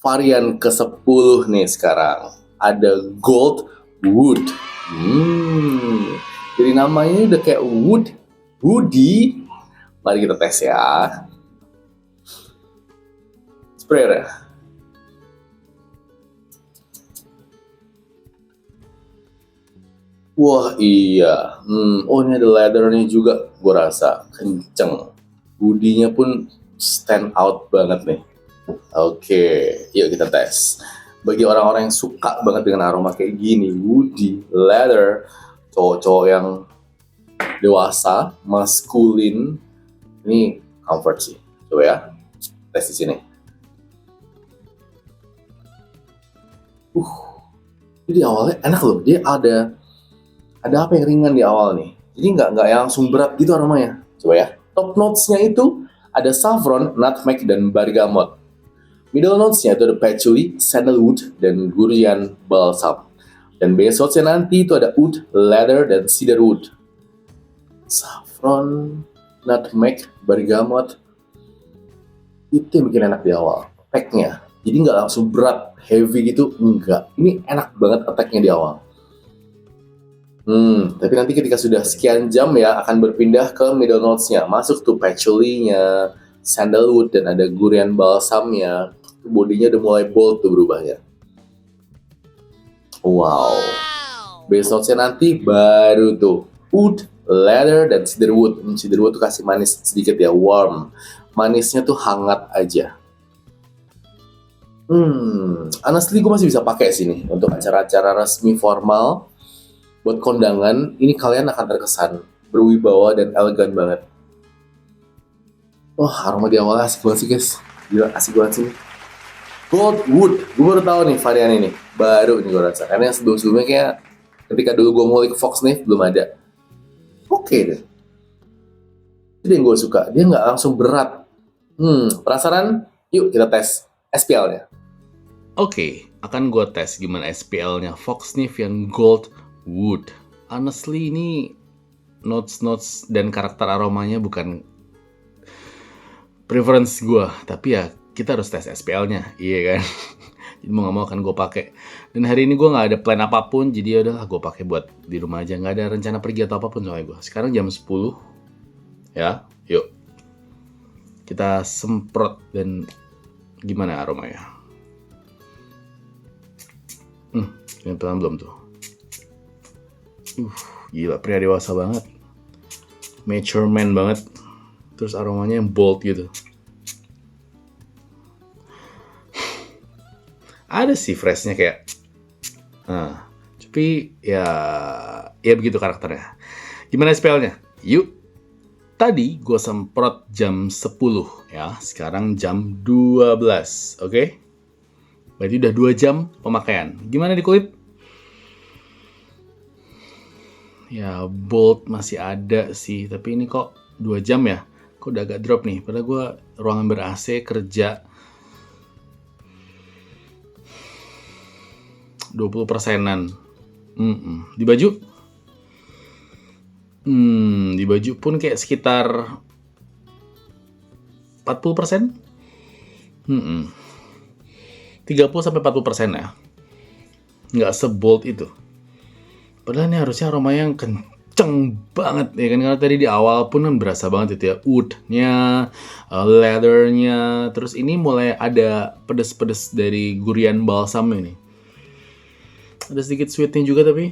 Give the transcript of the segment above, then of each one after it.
varian ke-10 nih sekarang. Ada Gold Wood. Jadi namanya udah kayak wood, woody. Mari kita tes ya. Sprayer ya. Wah iya. Oh ini ada leathernya juga. Gue rasa kenceng. Woody-nya pun stand out banget nih. Oke, yuk kita tes. Bagi orang-orang yang suka banget dengan aroma kayak gini, woody, leather, cowok-cowok yang dewasa, maskulin, ini comfort sih. Coba ya, tes di sini. Jadi awalnya enak loh. Dia ada apa yang ringan di awal nih. Jadi nggak yang langsung berat gitu aromanya. Coba ya. Top notes-nya itu ada saffron, nutmeg, dan bergamot. Middle notes-nya itu ada patchouli, sandalwood, dan durian balsam. Dan base notes-nya nanti itu ada oud, leather, dan cedarwood. Saffron, nutmeg, bergamot, itu yang bikin enak di awal. Attack-nya. Jadi nggak langsung berat, heavy gitu, enggak. Ini enak banget attack-nya di awal. Tapi nanti ketika sudah sekian jam ya, akan berpindah ke middle notes-nya. Masuk tuh patchouli-nya, sandalwood, dan ada durian balsamnya. Bodinya udah mulai bold tuh berubahnya. Wow. Base notes-nya nanti baru tuh oud, leather, dan cedarwood. Cedarwood tuh kasih manis sedikit ya, warm. Manisnya tuh hangat aja. Honestly gue masih bisa pakai sih nih untuk acara-acara resmi formal. Buat kondangan, ini kalian akan terkesan berwibawa dan elegan banget. Wah, aroma di awal asik banget sih guys. Gila, asik banget sih. Gold Wood, gue baru tahu nih varian ini. Baru nih gue rasa. Karena yang sebelum-sebelumnya kayak ketika dulu gue ngulik Fox nih, belum ada. Oke deh. Itu yang gue suka. Dia nggak langsung berat. Penasaran? Yuk kita tes SPL-nya. Oke, akan gue tes gimana SPL-nya Fox Sniff yang Gold Wood. Honestly ini notes dan karakter aromanya bukan preference gue, tapi ya kita harus tes SPL-nya, iya kan? Jadi mau nggak mau akan gue pakai. Dan hari ini gue nggak ada plan apapun, jadi udahlah gue pakai buat di rumah aja. Nggak ada rencana pergi atau apapun soalnya gue. Sekarang jam 10, ya, yuk kita semprot dan gimana aromanya? Ini pelan belum tuh? Gila, pria dewasa banget, mature man banget. Terus aromanya yang bold gitu. Ada sih freshnya kayak, tapi ya begitu karakternya. Gimana SPL-nya? Yuk. Tadi gue semprot jam 10 ya, sekarang jam 12, oke? Berarti udah 2 jam pemakaian. Gimana di kulit? Ya bold masih ada sih, tapi ini kok 2 jam ya? Kok udah agak drop nih, padahal gue ruangan ber-AC kerja 20%-an. Di baju? Di baju pun kayak sekitar 40%? 30-40% ya. Nggak sebold itu. Padahal ini harusnya aromanya yang kenceng banget ya kan, karena tadi di awal pun kan berasa banget itu ya, wood-nya, leather-nya, terus ini mulai ada pedes-pedes dari durian balsam ini. Ada sedikit sweetnya juga, tapi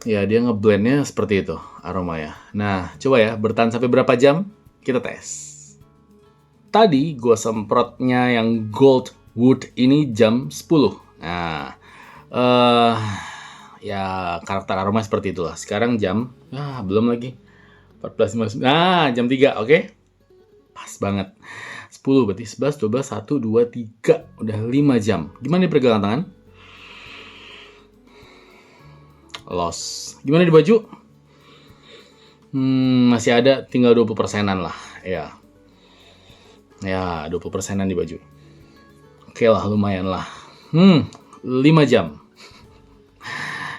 ya dia ngeblendnya seperti itu aromanya. Nah coba ya, bertahan sampai berapa jam? Kita tes. Tadi gue semprotnya yang Gold Wood ini jam 10. Nah ya karakter aroma seperti itulah. Sekarang jam belum lagi 14.59. Jam 3, oke? Pas banget. 10 berarti 11, 12, 1, 2, 3. Udah 5 jam. Gimana di pergelangan tangan? Loss. Gimana di baju? Masih ada, tinggal 20%-an lah. Ya 20%-an di baju. Oke lah, lumayan lah. 5 jam.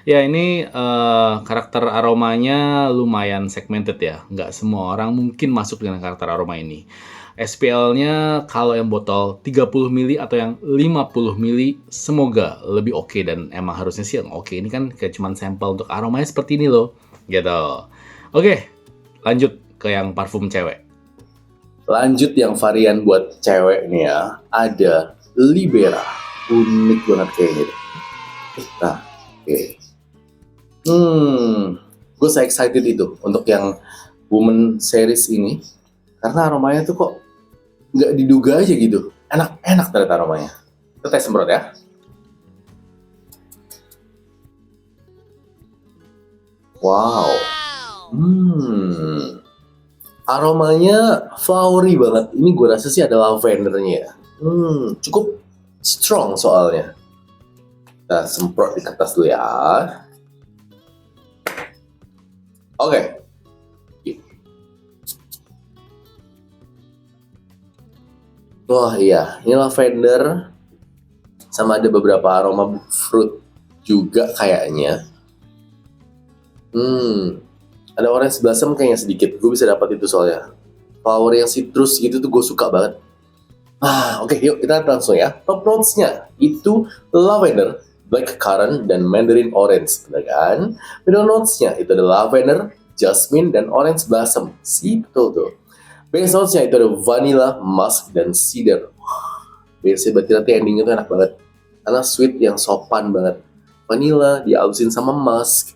Ya ini karakter aromanya lumayan segmented ya. Nggak semua orang mungkin masuk dengan karakter aroma ini. SPL-nya kalau yang botol 30 mili atau yang 50 mili semoga lebih oke, dan emang harusnya sih yang oke. Ini kan kayak cuman sampel untuk aromanya seperti ini loh. Gitu. Oke, lanjut ke yang parfum cewek. Lanjut yang varian buat cewek nih ya, ada Libera. Unik banget kayaknya. Nah, oke. Gue saya excited itu untuk yang Woman series ini karena aromanya tuh kok nggak diduga aja gitu. Enak ternyata aromanya. Kita tes semprot ya. Wow. Aromanya flowery banget. Ini gue rasa sih ada lavendernya. Cukup strong soalnya. Kita semprot di kertas dulu ya. Oke. Wah iya, ini lavender sama ada beberapa aroma fruit juga kayaknya. Ada orange blossom kayaknya sedikit. Gue bisa dapat itu soalnya. Flower yang citrus gitu tuh gue suka banget. Oke, yuk kita langsung ya. Top notes-nya itu lavender, blackcurrant, dan mandarin orange, bener kan? Middle notes-nya itu ada lavender, jasmine, dan orange blossom. Betul tuh. Base notes-nya itu ada vanilla, musk, dan cedar. Biasanya berarti nanti endingnya tuh enak banget. Karena sweet yang sopan banget. Vanilla dihalusin sama musk.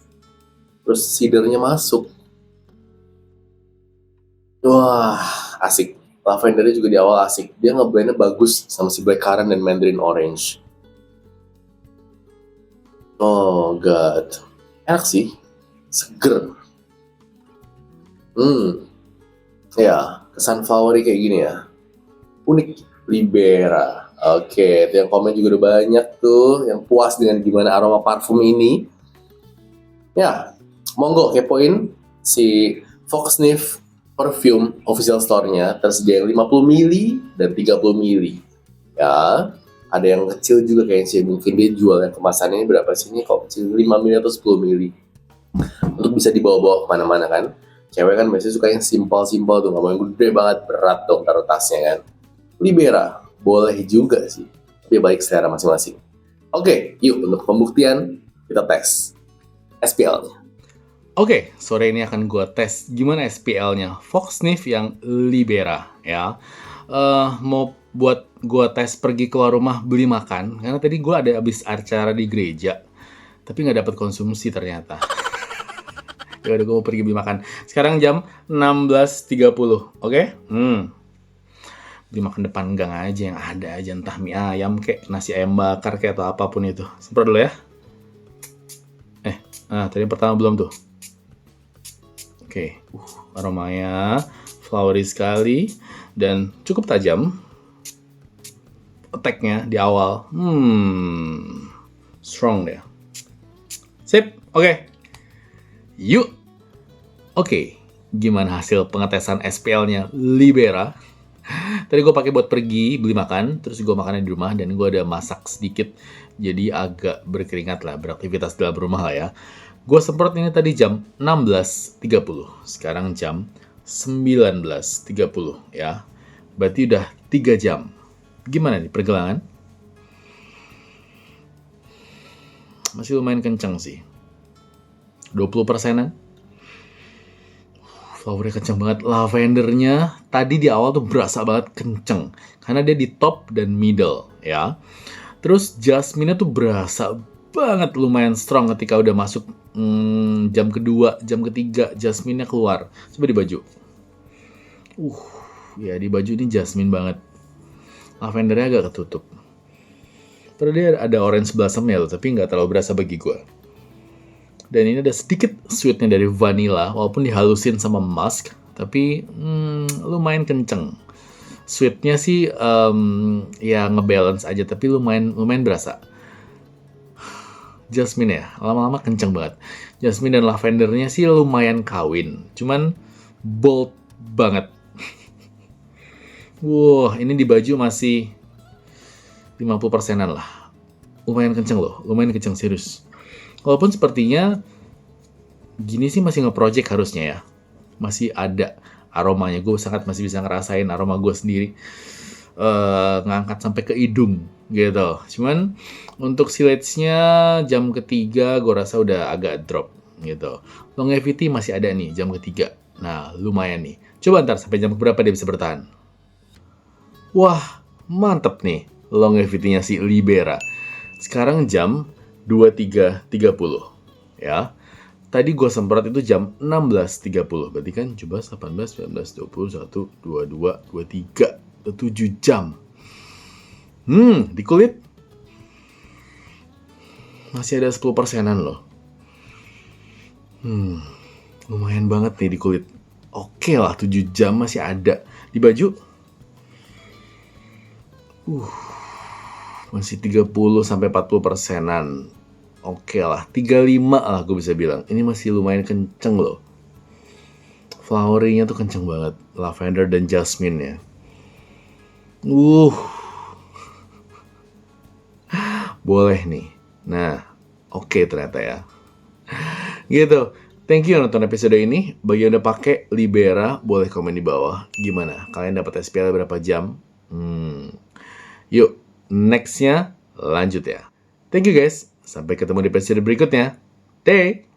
Terus cedarnya masuk. Wah, asik. Lavendernya juga di awal asik. Dia ngeblendnya bagus sama si blackcurrant dan mandarin orange. Oh god. Enak sih. Seger. Ya, kesan flowery kayak gini ya. Unik. Libera. Oke, yang komen juga udah banyak tuh yang puas dengan gimana aroma parfum ini. Ya, monggo kepoin si Foxsniff Perfume official store-nya, tersedia yang 50 mili dan 30 mili. Ya, ada yang kecil juga kayaknya sih, mungkin dia jual yang kemasannya ini berapa sih, ini kok kecil, 5 mili atau 10 mili. Untuk bisa dibawa-bawa kemana-mana kan. Cewek kan biasanya suka yang simpel-simpel tuh, nggak mau yang gede banget, berat dong taruh tasnya kan. Libera, boleh juga sih, tapi baik selera masing-masing. Oke, yuk untuk pembuktian kita tes SPL-nya. Oke, sore ini akan gue tes gimana SPL-nya Foxsniff yang Libera ya. Mau buat gue tes pergi keluar rumah beli makan, karena tadi gue ada habis acara di gereja, tapi nggak dapat konsumsi ternyata. Ya udah, gue mau pergi beli makan. Sekarang jam 16.30, oke? Beli makan depan gang aja yang ada aja, entah mie ayam kayak nasi ayam bakar kayak atau apapun itu. Semprot dulu ya. Tadi yang pertama belum tuh. Oke, aromanya flowery sekali dan cukup tajam. Attack-nya di awal, strong deh. Sip, oke. Yuk. Oke, gimana hasil pengetesan SPL-nya Libera? Tadi gue pakai buat pergi beli makan, terus gue makannya di rumah dan gue ada masak sedikit, jadi agak berkeringat lah, beraktivitas dalam rumah lah ya. Gue semprot ini tadi jam 16.30, sekarang jam 19.30 ya. Berarti udah 3 jam. Gimana nih pergelangan? Masih lumayan kenceng sih. 20%-an. Flowernya kenceng banget. Lavendernya tadi di awal tuh berasa banget kenceng. Karena dia di top dan middle ya. Terus jasmine-nya tuh berasa banget lumayan strong ketika udah masuk jam kedua, jam ketiga jasmine-nya keluar. Coba di baju. Ya di baju ini jasmine banget. Lavendernya agak ketutup. Terus dia ada orange blossom-nya loh, tapi nggak terlalu berasa bagi gue. Dan ini ada sedikit sweetnya dari vanilla, walaupun dihalusin sama musk, tapi lumayan kenceng. Sweetnya sih ya ngebalance aja, tapi lumayan berasa. Jasmine ya, lama-lama kenceng banget. Jasmine dan lavendernya sih lumayan kawin, cuman bold banget. Wah, ini di baju masih 50%-an lah. Lumayan kenceng loh, lumayan kenceng serius. Walaupun sepertinya gini sih masih nge-project harusnya ya. Masih ada aromanya. Gue masih bisa ngerasain aroma gue sendiri. Ngangkat sampai ke hidung gitu. Cuman untuk silage-nya jam ketiga gue rasa udah agak drop gitu. Longevity masih ada nih jam ketiga. Nah, lumayan nih. Coba ntar sampai jam berapa dia bisa bertahan. Wah, mantep nih longevity-nya si Libera. Sekarang jam 23.30 ya. Tadi gue semprot itu jam 16.30. Berarti kan coba 18, 19, 20, 1, 22, 23. 7 jam. Di kulit masih ada 10%-an loh. Lumayan banget nih di kulit. Oke lah, 7 jam masih ada. Di baju masih 30-40%-an. Oke lah, 35 lah gue bisa bilang. Ini masih lumayan kenceng loh. Flowery-nya tuh kenceng banget. Lavender dan jasmine ya. Boleh nih. Nah, oke ternyata ya. Gitu. Thank you nonton episode ini. Bagi yang udah pakai Libera, boleh komen di bawah. Gimana? Kalian dapat SPL berapa jam? Yuk, next-nya lanjut ya. Thank you guys. Sampai ketemu di episode berikutnya. Day!